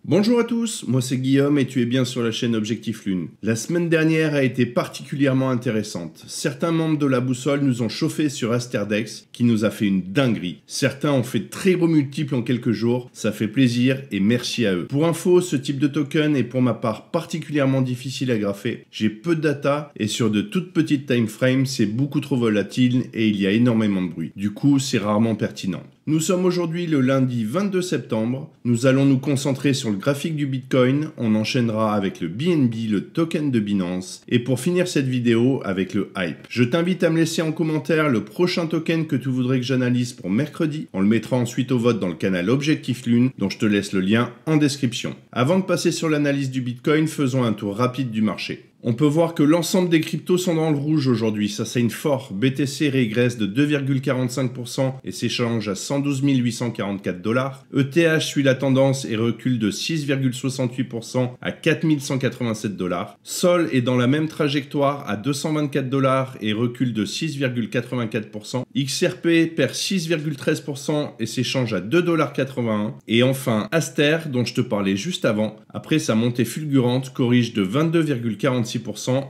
Bonjour à tous, moi c'est Guillaume et tu es bien sur la chaîne Objectif Lune. La semaine dernière a été particulièrement intéressante. Certains membres de la boussole nous ont chauffé sur Asterdex qui nous a fait une dinguerie. Certains ont fait très gros multiples en quelques jours, ça fait plaisir et merci à eux. Pour info, ce type de token est pour ma part particulièrement difficile à graffer. J'ai peu de data et sur de toutes petites time frames, c'est beaucoup trop volatile et il y a énormément de bruit. Du coup, c'est rarement pertinent. Nous sommes aujourd'hui le lundi 22 septembre. Nous allons nous concentrer sur le graphique du Bitcoin. On enchaînera avec le BNB, le token de Binance. Et pour finir cette vidéo avec le hype. Je t'invite à me laisser en commentaire le prochain token que tu voudrais que j'analyse pour mercredi. On le mettra ensuite au vote dans le canal Objectif Lune, dont je te laisse le lien en description. Avant de passer sur l'analyse du Bitcoin, faisons un tour rapide du marché. On peut voir que l'ensemble des cryptos sont dans le rouge aujourd'hui, ça saigne fort. BTC régresse de 2,45% et s'échange à 112 844 $. ETH suit la tendance et recule de 6,68% à 4 187 $. Sol est dans la même trajectoire à 224 $ et recule de 6,84%. XRP perd 6,13% et s'échange à 2,81 $. Et enfin, Aster, dont je te parlais juste avant, après sa montée fulgurante, corrige de 22,46%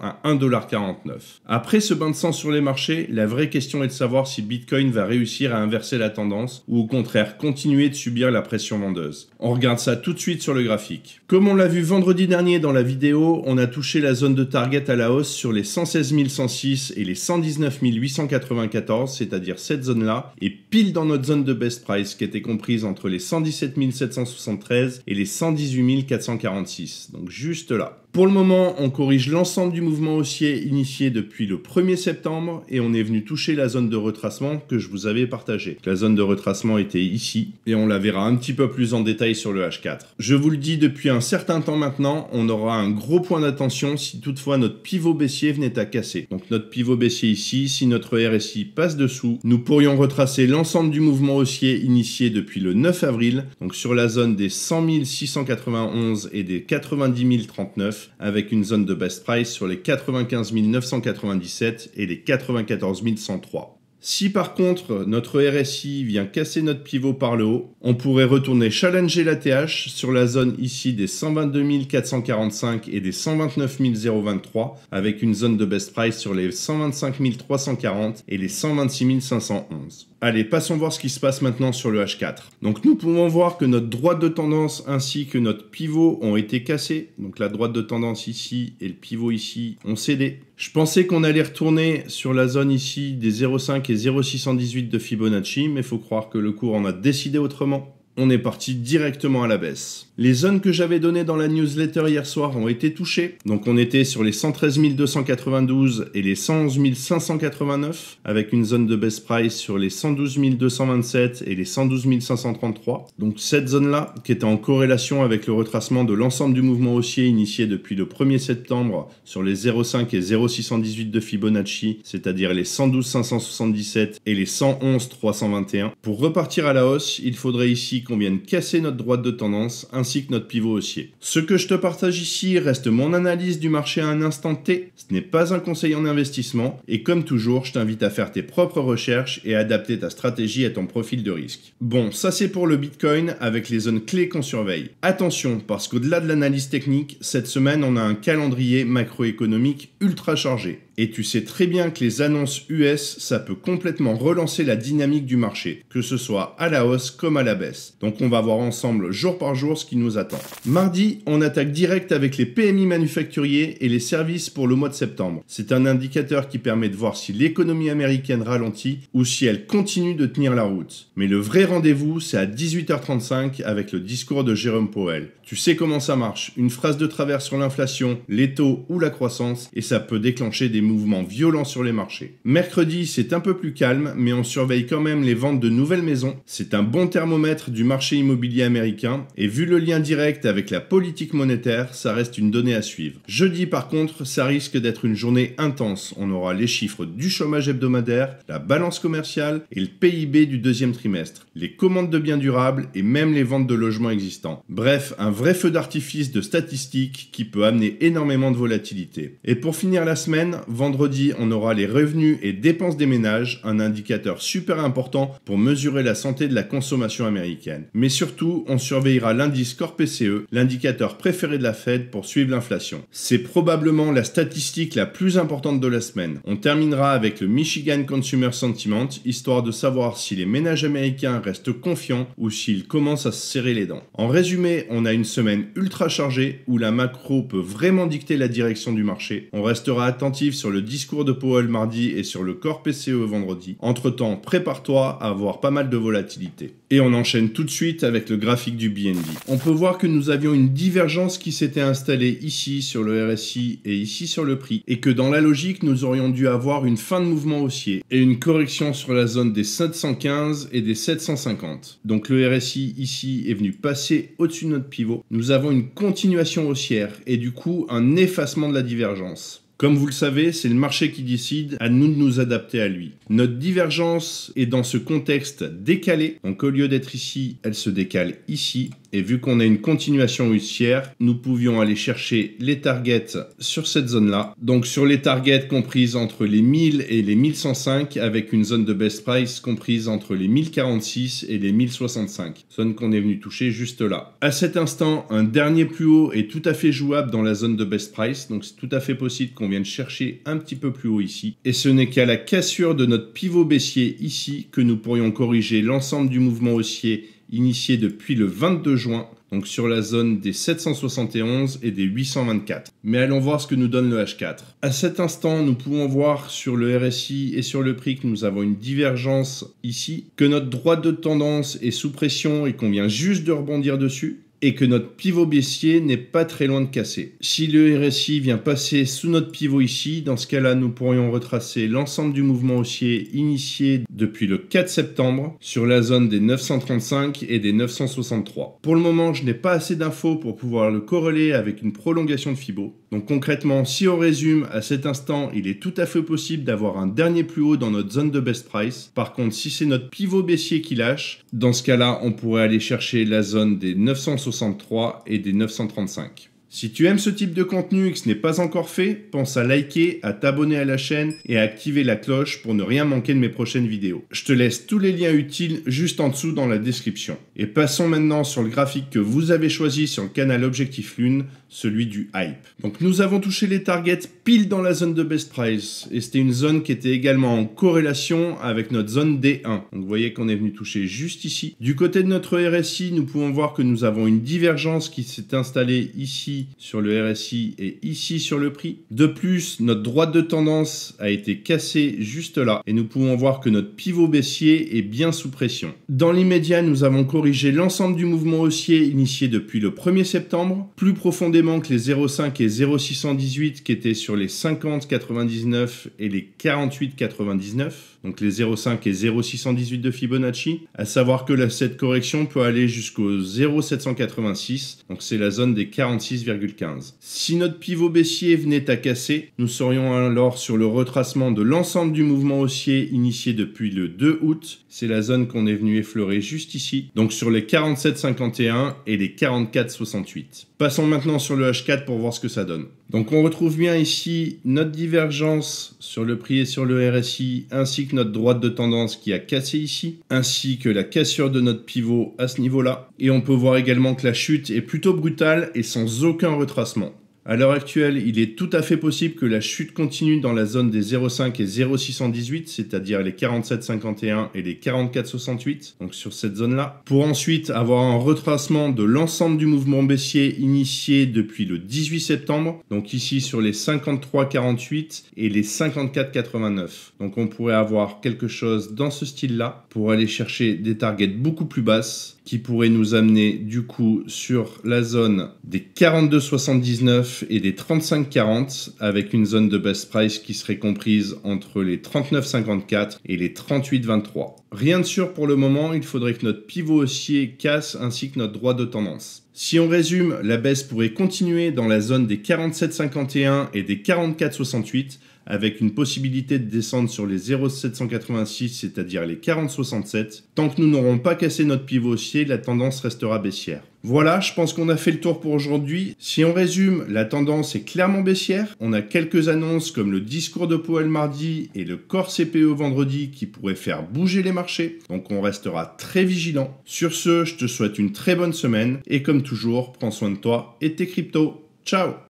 à 1,49 $. Après ce bain de sang sur les marchés, la vraie question est de savoir si Bitcoin va réussir à inverser la tendance ou au contraire continuer de subir la pression vendeuse. On regarde ça tout de suite sur le graphique. Comme on l'a vu vendredi dernier dans la vidéo, on a touché la zone de target à la hausse sur les 116 106 et les 119 894, c'est-à-dire cette zone-là, et pile dans notre zone de best price qui était comprise entre les 117 773 et les 118 446, donc juste là. Pour le moment, on corrige l'ensemble du mouvement haussier initié depuis le 1er septembre et on est venu toucher la zone de retracement que je vous avais partagée. La zone de retracement était ici et on la verra un petit peu plus en détail sur le H4. Je vous le dis depuis un certain temps maintenant, on aura un gros point d'attention si toutefois notre pivot baissier venait à casser. Donc notre pivot baissier ici, si notre RSI passe dessous, nous pourrions retracer l'ensemble du mouvement haussier initié depuis le 9 avril, donc sur la zone des 100 691 et des 90 039, avec une zone de best price sur les 95 997 et les 94 103. Si par contre notre RSI vient casser notre pivot par le haut, on pourrait retourner challenger la TH sur la zone ici des 122 445 et des 129 023 avec une zone de best price sur les 125 340 et les 126 511. Allez, passons voir ce qui se passe maintenant sur le H4. Donc nous pouvons voir que notre droite de tendance ainsi que notre pivot ont été cassés. Donc la droite de tendance ici et le pivot ici ont cédé. Je pensais qu'on allait retourner sur la zone ici des 0,5 et 0,618 de Fibonacci, mais il faut croire que le cours en a décidé autrement. On est parti directement à la baisse. Les zones que j'avais données dans la newsletter hier soir ont été touchées. Donc on était sur les 113 292 et les 111 589 avec une zone de best price sur les 112 227 et les 112 533. Donc cette zone-là qui était en corrélation avec le retracement de l'ensemble du mouvement haussier initié depuis le 1er septembre sur les 0,5 et 0,618 de Fibonacci, c'est-à-dire les 112 577 et les 111 321. Pour repartir à la hausse, il faudrait ici qu'on vienne casser notre droite de tendance ainsi que notre pivot haussier. Ce que je te partage ici reste mon analyse du marché à un instant T. Ce n'est pas un conseil en investissement et comme toujours, je t'invite à faire tes propres recherches et à adapter ta stratégie à ton profil de risque. Bon, ça c'est pour le Bitcoin avec les zones clés qu'on surveille. Attention, parce qu'au-delà de l'analyse technique, cette semaine on a un calendrier macroéconomique ultra chargé. Et tu sais très bien que les annonces US, ça peut complètement relancer la dynamique du marché, que ce soit à la hausse comme à la baisse. Donc on va voir ensemble jour par jour ce qui nous attend. Mardi, on attaque direct avec les PMI manufacturiers et les services pour le mois de septembre. C'est un indicateur qui permet de voir si l'économie américaine ralentit ou si elle continue de tenir la route. Mais le vrai rendez-vous, c'est à 18h35 avec le discours de Jérôme Powell. Tu sais comment ça marche, une phrase de travers sur l'inflation, les taux ou la croissance, et ça peut déclencher des mouvements violents sur les marchés. Mercredi, c'est un peu plus calme, mais on surveille quand même les ventes de nouvelles maisons. C'est un bon thermomètre du marché immobilier américain, et vu le lien direct avec la politique monétaire, ça reste une donnée à suivre. Jeudi, par contre, ça risque d'être une journée intense. On aura les chiffres du chômage hebdomadaire, la balance commerciale et le PIB du deuxième trimestre, les commandes de biens durables et même les ventes de logements existants. Bref, un vrai feu d'artifice de statistiques qui peut amener énormément de volatilité. Et pour finir la semaine, vendredi, on aura les revenus et dépenses des ménages, un indicateur super important pour mesurer la santé de la consommation américaine. Mais surtout, on surveillera l'indice Core PCE, l'indicateur préféré de la Fed pour suivre l'inflation. C'est probablement la statistique la plus importante de la semaine. On terminera avec le Michigan Consumer Sentiment, histoire de savoir si les ménages américains restent confiants ou s'ils commencent à se serrer les dents. En résumé, on a une semaine ultra chargée où la macro peut vraiment dicter la direction du marché. On restera attentif sur le discours de Powell mardi et sur le Core PCE vendredi. Entre-temps, prépare-toi à avoir pas mal de volatilité. Et on enchaîne tout de suite avec le graphique du BNB. On peut voir que nous avions une divergence qui s'était installée ici sur le RSI et ici sur le prix, et que dans la logique, nous aurions dû avoir une fin de mouvement haussier et une correction sur la zone des 715 et des 750. Donc le RSI ici est venu passer au-dessus de notre pivot. Nous avons une continuation haussière et du coup un effacement de la divergence. Comme vous le savez, c'est le marché qui décide, à nous de nous adapter à lui. Notre divergence est dans ce contexte décalé, donc au lieu d'être ici, elle se décale ici. Et vu qu'on a une continuation haussière, nous pouvions aller chercher les targets sur cette zone-là. Donc sur les targets comprises entre les 1000 et les 1105, avec une zone de best price comprise entre les 1046 et les 1065. Zone qu'on est venu toucher juste là. À cet instant, un dernier plus haut est tout à fait jouable dans la zone de best price. Donc c'est tout à fait possible qu'on vienne chercher un petit peu plus haut ici. Et ce n'est qu'à la cassure de notre pivot baissier ici que nous pourrions corriger l'ensemble du mouvement haussier initié depuis le 22 juin, donc sur la zone des 771 et des 824. Mais allons voir ce que nous donne le H4. À cet instant, nous pouvons voir sur le RSI et sur le prix que nous avons une divergence ici, que notre droite de tendance est sous pression et qu'on vient juste de rebondir dessus, et que notre pivot baissier n'est pas très loin de casser. Si le RSI vient passer sous notre pivot ici, dans ce cas-là, nous pourrions retracer l'ensemble du mouvement haussier initié depuis le 4 septembre sur la zone des 935 et des 963. Pour le moment, je n'ai pas assez d'infos pour pouvoir le corréler avec une prolongation de Fibo. Donc concrètement, si on résume, à cet instant, il est tout à fait possible d'avoir un dernier plus haut dans notre zone de best price. Par contre, si c'est notre pivot baissier qui lâche, dans ce cas-là, on pourrait aller chercher la zone des 963 et des 935. Si tu aimes ce type de contenu et que ce n'est pas encore fait, pense à liker, à t'abonner à la chaîne et à activer la cloche pour ne rien manquer de mes prochaines vidéos. Je te laisse tous les liens utiles juste en dessous dans la description. Et passons maintenant sur le graphique que vous avez choisi sur le canal Objectif Lune, celui du hype. Donc nous avons touché les targets pile dans la zone de best price et c'était une zone qui était également en corrélation avec notre zone D1. Donc vous voyez qu'on est venu toucher juste ici. Du côté de notre RSI, nous pouvons voir que nous avons une divergence qui s'est installée ici sur le RSI et ici sur le prix. De plus, notre droite de tendance a été cassée juste là et nous pouvons voir que notre pivot baissier est bien sous pression. Dans l'immédiat, nous avons corrigé l'ensemble du mouvement haussier initié depuis le 1er septembre, plus profondément que les 0,5 et 0,618 qui étaient sur les 50,99 et les 48,99. Donc les 0,5 et 0,618 de Fibonacci, à savoir que cette correction peut aller jusqu'au 0,786, donc c'est la zone des 46,15. Si notre pivot baissier venait à casser, nous serions alors sur le retracement de l'ensemble du mouvement haussier initié depuis le 2 août, c'est la zone qu'on est venu effleurer juste ici, donc sur les 47,51 et les 44,68. Passons maintenant sur le H4 pour voir ce que ça donne. Donc on retrouve bien ici notre divergence sur le prix et sur le RSI, ainsi que notre droite de tendance qui a cassé ici, ainsi que la cassure de notre pivot à ce niveau-là. Et on peut voir également que la chute est plutôt brutale et sans aucun retracement. À l'heure actuelle, il est tout à fait possible que la chute continue dans la zone des 0,5 et 0,618, c'est-à-dire les 47,51 et les 44,68, donc sur cette zone-là, pour ensuite avoir un retracement de l'ensemble du mouvement baissier initié depuis le 18 septembre, donc ici sur les 53,48 et les 54,89. Donc on pourrait avoir quelque chose dans ce style-là pour aller chercher des targets beaucoup plus basses, qui pourrait nous amener du coup sur la zone des 42,79 et des 35,40 avec une zone de best price qui serait comprise entre les 39,54 et les 38,23. Rien de sûr pour le moment, il faudrait que notre pivot haussier casse ainsi que notre droite de tendance. Si on résume, la baisse pourrait continuer dans la zone des 47,51 et des 44,68 avec une possibilité de descendre sur les 0,786, c'est-à-dire les 40,67. Tant que nous n'aurons pas cassé notre pivot haussier, la tendance restera baissière. Voilà, je pense qu'on a fait le tour pour aujourd'hui. Si on résume, la tendance est clairement baissière. On a quelques annonces comme le discours de Powell mardi et le corps CPE vendredi qui pourraient faire bouger les marchés. Donc on restera très vigilant. Sur ce, je te souhaite une très bonne semaine et comme toujours, prends soin de toi et tes cryptos. Ciao!